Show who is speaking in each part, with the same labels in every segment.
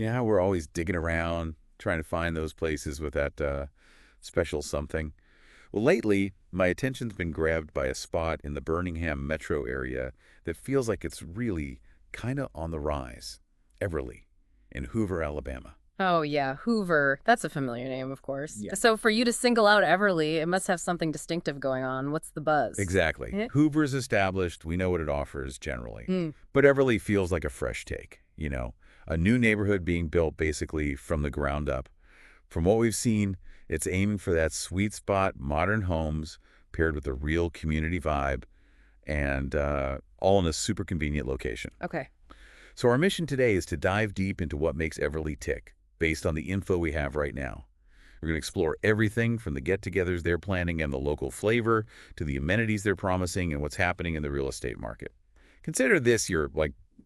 Speaker 1: You know how we're always digging around, trying to find those places with that special something? Well, lately, my attention's been grabbed by a spot in the Birmingham metro area that feels like it's really kind of on the rise. Everlee in Hoover, Alabama.
Speaker 2: Oh, yeah, Hoover. That's a familiar name, of course.
Speaker 1: Yeah.
Speaker 2: So for you to single out Everlee, it must have something distinctive going on. What's the buzz?
Speaker 1: Exactly.
Speaker 2: Eh?
Speaker 1: Hoover's established. We know what it offers generally.
Speaker 2: Mm,
Speaker 1: But Everlee feels like a fresh take. A new neighborhood being built basically from the ground up. From what we've seen, it's aiming for that sweet spot, modern homes paired with a real community vibe and all in a super convenient location.
Speaker 2: okay.
Speaker 1: So our mission today is to dive deep into what makes Everly tick based on the info we have right now. We're going to explore everything from the get-togethers they're planning and the local flavor to the amenities they're promising and what's happening in the real estate market. Consider this your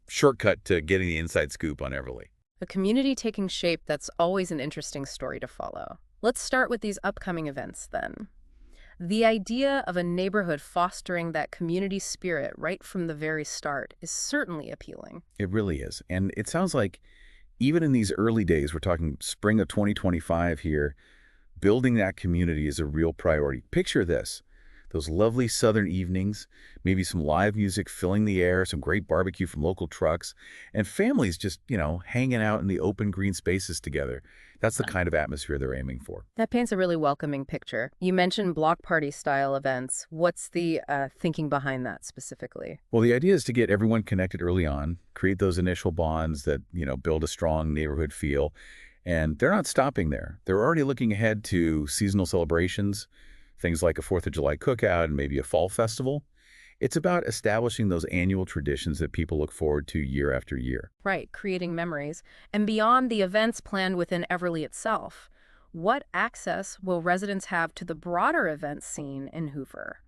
Speaker 1: shortcut to getting the inside scoop on Everly.
Speaker 2: A community taking shape, that's always an interesting story to follow. Let's start with these upcoming events then. The idea of a neighborhood fostering that community spirit right from the very start is certainly appealing.
Speaker 1: It really is. And it sounds like even in these early days, we're talking spring of 2025 here, building that community is a real priority. Picture this. Those lovely southern evenings, maybe some live music filling the air, some great barbecue from local trucks, and families just hanging out in the open green spaces together. That's the kind of atmosphere they're aiming for.
Speaker 2: That paints a really welcoming picture. You mentioned block party style events. What's the thinking behind that specifically?
Speaker 1: Well, the idea is to get everyone connected early on, create those initial bonds that build a strong neighborhood feel. And they're not stopping there. They're already looking ahead to seasonal celebrations, things like a 4th of July cookout and maybe a fall festival. It's about establishing those annual traditions that people look forward to year after year.
Speaker 2: Right, creating memories. And beyond the events planned within Everly itself, what access will residents have to the broader event scene in Hoover?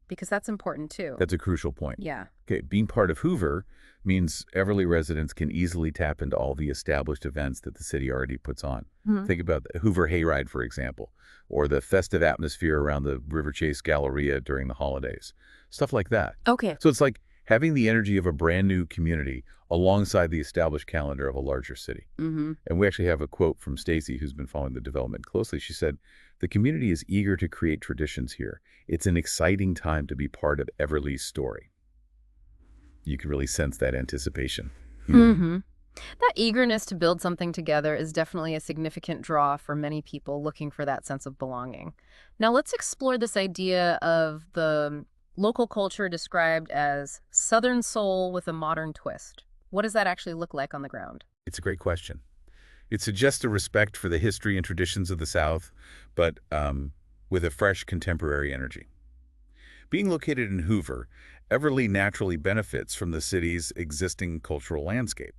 Speaker 2: Because that's important too.
Speaker 1: That's a crucial point.
Speaker 2: Yeah.
Speaker 1: Okay, being part of Hoover means Everly residents can easily tap into all the established events that the city already puts on.
Speaker 2: Mhm.
Speaker 1: Think about the Hoover Hayride, for example, or the festive atmosphere around the River Chase Galleria during the holidays. Stuff like that.
Speaker 2: Okay.
Speaker 1: So it's like having the energy of a brand new community alongside the established calendar of a larger city.
Speaker 2: Mm-hmm.
Speaker 1: And we actually have a quote from Stacy, who's been following the development closely. She said, "The community is eager to create traditions here. It's an exciting time to be part of Everly's story." You can really sense that anticipation.
Speaker 2: Mm-hmm. That eagerness to build something together is definitely a significant draw for many people looking for that sense of belonging. Now let's explore this idea of the local culture described as Southern soul with a modern twist. What does that actually look like on the ground?
Speaker 1: It's a great question. It suggests a respect for the history and traditions of the South, but with a fresh contemporary energy. Being located in Hoover, Everly naturally benefits from the city's existing cultural landscape.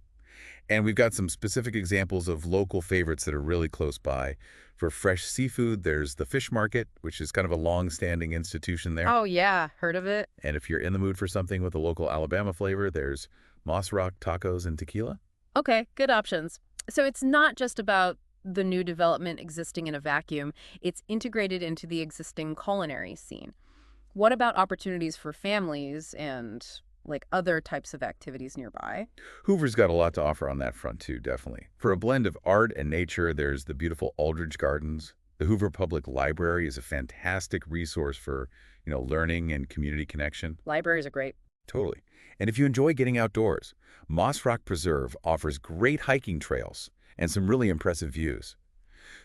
Speaker 1: And we've got some specific examples of local favorites that are really close by. For fresh seafood, there's the fish market, which is kind of a long-standing institution there.
Speaker 2: Oh, yeah, heard of it?
Speaker 1: And if you're in the mood for something with a local Alabama flavor, there's Moss Rock tacos and tequila.
Speaker 2: Okay, good options. So it's not just about the new development existing in a vacuum, it's integrated into the existing culinary scene. What about opportunities for families and other types of activities nearby?
Speaker 1: Hoover's got a lot to offer on that front too, definitely. For a blend of art and nature, there's the beautiful Aldridge Gardens. The Hoover Public Library is a fantastic resource for learning and community connection.
Speaker 2: Libraries are great.
Speaker 1: Totally. And if you enjoy getting outdoors, Moss Rock Preserve offers great hiking trails and some really impressive views.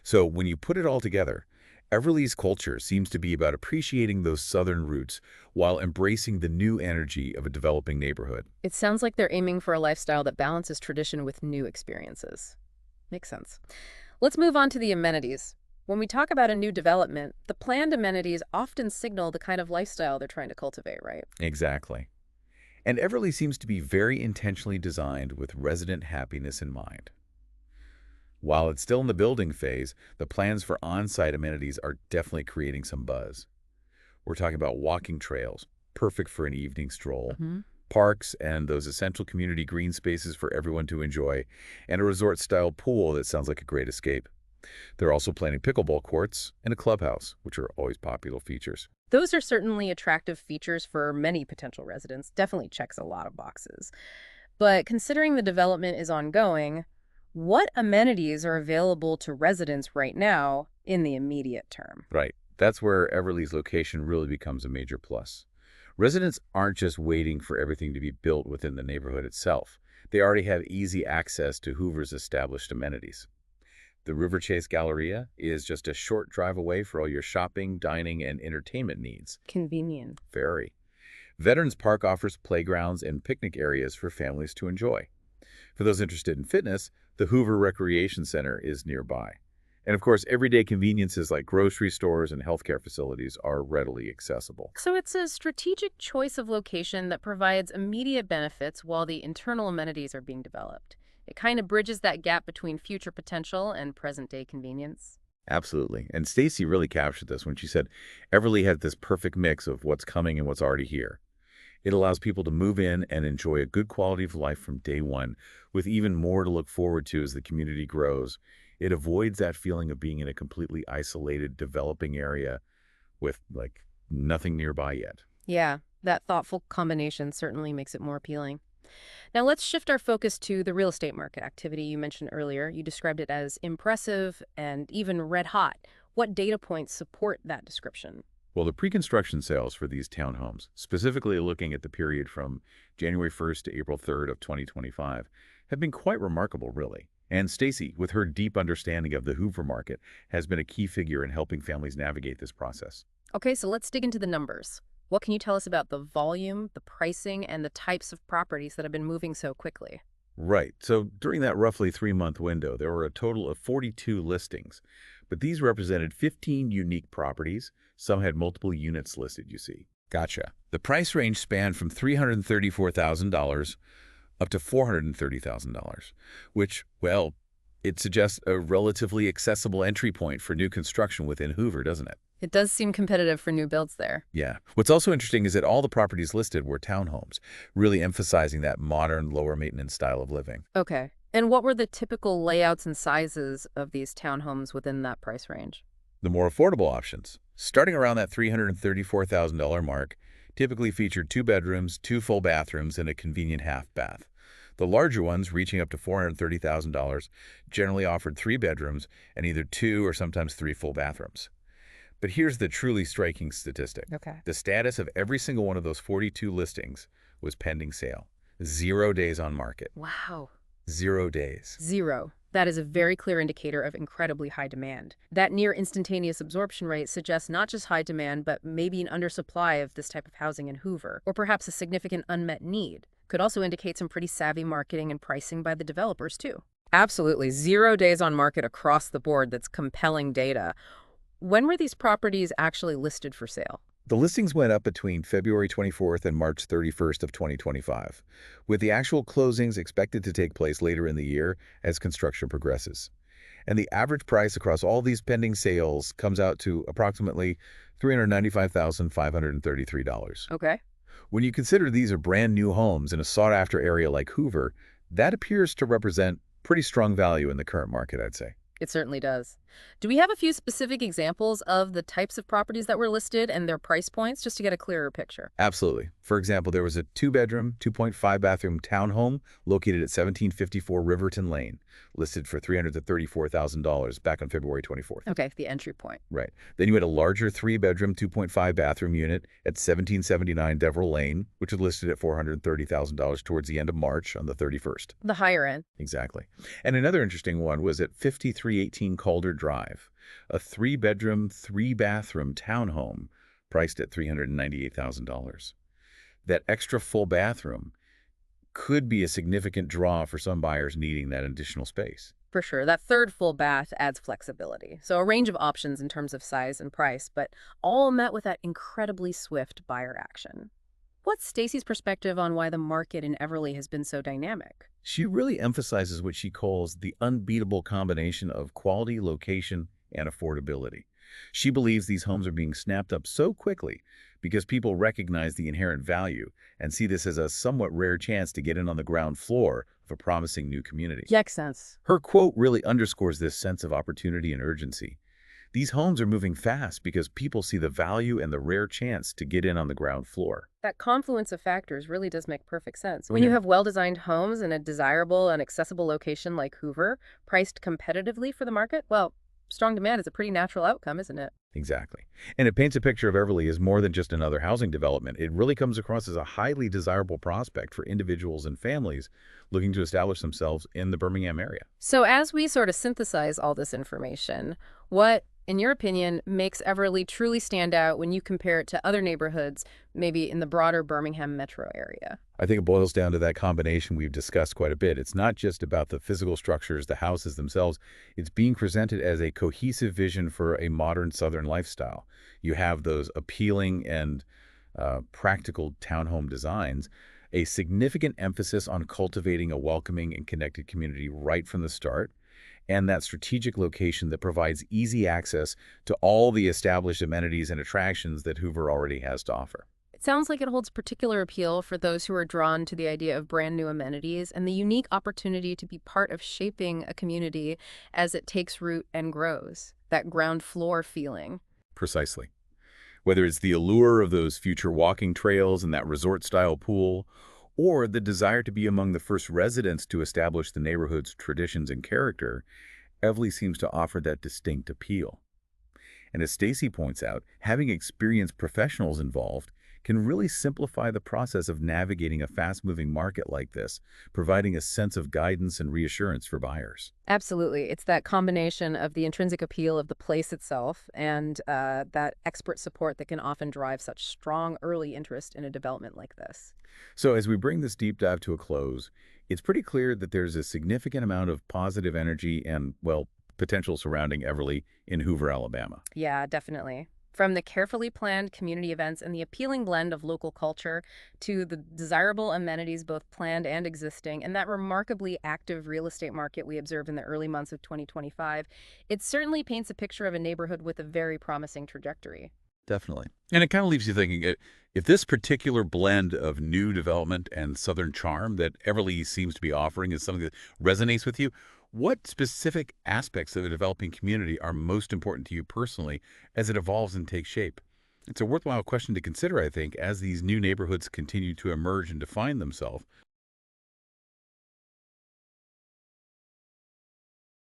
Speaker 1: So when you put it all together, Everly's culture seems to be about appreciating those southern roots while embracing the new energy of a developing neighborhood.
Speaker 2: It sounds like they're aiming for a lifestyle that balances tradition with new experiences. Makes sense. Let's move on to the amenities. When we talk about a new development, the planned amenities often signal the kind of lifestyle they're trying to cultivate, right?
Speaker 1: Exactly. And Everly seems to be very intentionally designed with resident happiness in mind. While it's still in the building phase, the plans for on-site amenities are definitely creating some buzz. We're talking about walking trails, perfect for an evening stroll,
Speaker 2: Hmm.
Speaker 1: parks and those essential community green spaces for everyone to enjoy, and a resort-style pool that sounds like a great escape. They're also planning pickleball courts and a clubhouse, which are always popular features.
Speaker 2: Those are certainly attractive features for many potential residents. Definitely checks a lot of boxes. But considering the development is ongoing, What amenities are available to residents right now in the immediate term?
Speaker 1: Right. That's where Everlee's location really becomes a major plus. Residents aren't just waiting for everything to be built within the neighborhood itself. They already have easy access to Hoover's established amenities. The River Chase Galleria is just a short drive away for all your shopping, dining, and entertainment needs.
Speaker 2: Convenient.
Speaker 1: Very. Veterans Park offers playgrounds and picnic areas for families to enjoy. For those interested in fitness, the Hoover Recreation Center is nearby. And of course, everyday conveniences like grocery stores and healthcare facilities are readily accessible.
Speaker 2: So it's a strategic choice of location that provides immediate benefits while the internal amenities are being developed. It kind of bridges that gap between future potential and present-day convenience.
Speaker 1: Absolutely. And Stacy really captured this when she said Everly has this perfect mix of what's coming and what's already here. It allows people to move in and enjoy a good quality of life from day one, with even more to look forward to as the community grows. It avoids that feeling of being in a completely isolated, developing area with nothing nearby yet.
Speaker 2: Yeah, that thoughtful combination certainly makes it more appealing. Now let's shift our focus to the real estate market activity you mentioned earlier. You described it as impressive and even red hot. What data points support that description?
Speaker 1: Well, the pre-construction sales for these townhomes, specifically looking at the period from January 1st to April 3rd of 2025, have been quite remarkable, really. And Stacy, with her deep understanding of the Hoover market, has been a key figure in helping families navigate this process.
Speaker 2: Okay, so let's dig into the numbers. What can you tell us about the volume, the pricing, and the types of properties that have been moving so quickly?
Speaker 1: Right. So during that roughly 3-month window, there were a total of 42 listings, but these represented 15 unique properties. Some had multiple units listed, you see. Gotcha. The price range spanned from $334,000 up to $430,000, which, well, it suggests a relatively accessible entry point for new construction within Hoover, doesn't it?
Speaker 2: It does seem competitive for new builds there.
Speaker 1: Yeah. What's also interesting is that all the properties listed were townhomes, really emphasizing that modern, lower maintenance style of living.
Speaker 2: Okay. And what were the typical layouts and sizes of these townhomes within that price range?
Speaker 1: The more affordable options, starting around that $334,000 mark, typically featured 2 bedrooms, 2 full bathrooms, and a convenient half bath. The larger ones, reaching up to $430,000, generally offered 3 bedrooms and either 2 or sometimes 3 full bathrooms. But here's the truly striking statistic.
Speaker 2: Okay.
Speaker 1: The status of every single one of those 42 listings was pending sale. 0 days on market.
Speaker 2: Wow.
Speaker 1: 0 days.
Speaker 2: 0. That is a very clear indicator of incredibly high demand. That near instantaneous absorption rate suggests not just high demand, but maybe an undersupply of this type of housing in Hoover, or perhaps a significant unmet need. Could also indicate some pretty savvy marketing and pricing by the developers, too. Absolutely. 0 days on market across the board. That's compelling data. When were these properties actually listed for sale?
Speaker 1: The listings went up between February 24th and March 31st of 2025, with the actual closings expected to take place later in the year as construction progresses. And the average price across all these pending sales comes out to approximately $395,533.
Speaker 2: Okay.
Speaker 1: When you consider these are brand new homes in a sought-after area like Hoover, that appears to represent pretty strong value in the current market, I'd say.
Speaker 2: It certainly does. Do we have a few specific examples of the types of properties that were listed and their price points, just to get a clearer picture?
Speaker 1: Absolutely. For example, there was a 2-bedroom, 2.5-bathroom townhome located at 1754 Riverton Lane, listed for $334,000 back on February 24th.
Speaker 2: Okay, the entry point.
Speaker 1: Right. Then you had a larger 3-bedroom, 2.5-bathroom unit at 1779 Deverell Lane, which was listed at $430,000 towards the end of March on the 31st.
Speaker 2: The higher end.
Speaker 1: Exactly. And another interesting one was at 5318 Calder Drive, a 3-bedroom, 3-bathroom townhome priced at $398,000. That extra full bathroom could be a significant draw for some buyers needing that additional space.
Speaker 2: For sure. That third full bath adds flexibility. So a range of options in terms of size and price, but all met with that incredibly swift buyer action. What's Stacy's perspective on why the market in Everlee has been so dynamic?
Speaker 1: She really emphasizes what she calls the unbeatable combination of quality, location, and affordability. She believes these homes are being snapped up so quickly because people recognize the inherent value and see this as a somewhat rare chance to get in on the ground floor of a promising new community.
Speaker 2: Makes sense.
Speaker 1: Her quote really underscores this sense of opportunity and urgency. These homes are moving fast because people see the value and the rare chance to get in on the ground floor.
Speaker 2: That confluence of factors really does make perfect sense. When you
Speaker 1: Yeah.
Speaker 2: have well-designed homes in a desirable and accessible location like Hoover, priced competitively for the market, well, strong demand is a pretty natural outcome, isn't it?
Speaker 1: Exactly. And it paints a picture of Everly as more than just another housing development. It really comes across as a highly desirable prospect for individuals and families looking to establish themselves in the Birmingham area.
Speaker 2: So as we sort of synthesize all this information, what, in your opinion, makes Everly truly stand out when you compare it to other neighborhoods, maybe in the broader Birmingham metro area?
Speaker 1: I think it boils down to that combination we've discussed quite a bit. It's not just about the physical structures, the houses themselves. It's being presented as a cohesive vision for a modern Southern lifestyle. You have those appealing and practical townhome designs, a significant emphasis on cultivating a welcoming and connected community right from the start, and that strategic location that provides easy access to all the established amenities and attractions that Hoover already has to offer.
Speaker 2: It sounds like it holds particular appeal for those who are drawn to the idea of brand new amenities and the unique opportunity to be part of shaping a community as it takes root and grows. That ground floor feeling.
Speaker 1: Precisely. Whether it's the allure of those future walking trails and that resort-style pool, or the desire to be among the first residents to establish the neighborhood's traditions and character, Everly seems to offer that distinct appeal. And as Stacy points out, having experienced professionals involved can really simplify the process of navigating a fast-moving market like this, providing a sense of guidance and reassurance for buyers.
Speaker 2: Absolutely. It's that combination of the intrinsic appeal of the place itself and that expert support that can often drive such strong early interest in a development like this.
Speaker 1: So as we bring this deep dive to a close, it's pretty clear that there's a significant amount of positive energy and, well, potential surrounding Everly in Hoover, Alabama.
Speaker 2: Yeah, definitely. From the carefully planned community events and the appealing blend of local culture to the desirable amenities, both planned and existing, and that remarkably active real estate market we observed in the early months of 2025, it certainly paints a picture of a neighborhood with a very promising trajectory.
Speaker 1: Definitely. And it kind of leaves you thinking, if this particular blend of new development and Southern charm that Everly seems to be offering is something that resonates with you, what specific aspects of the developing community are most important to you personally as it evolves and takes shape? It's a worthwhile question to consider, I think, as these new neighborhoods continue to emerge and define themselves.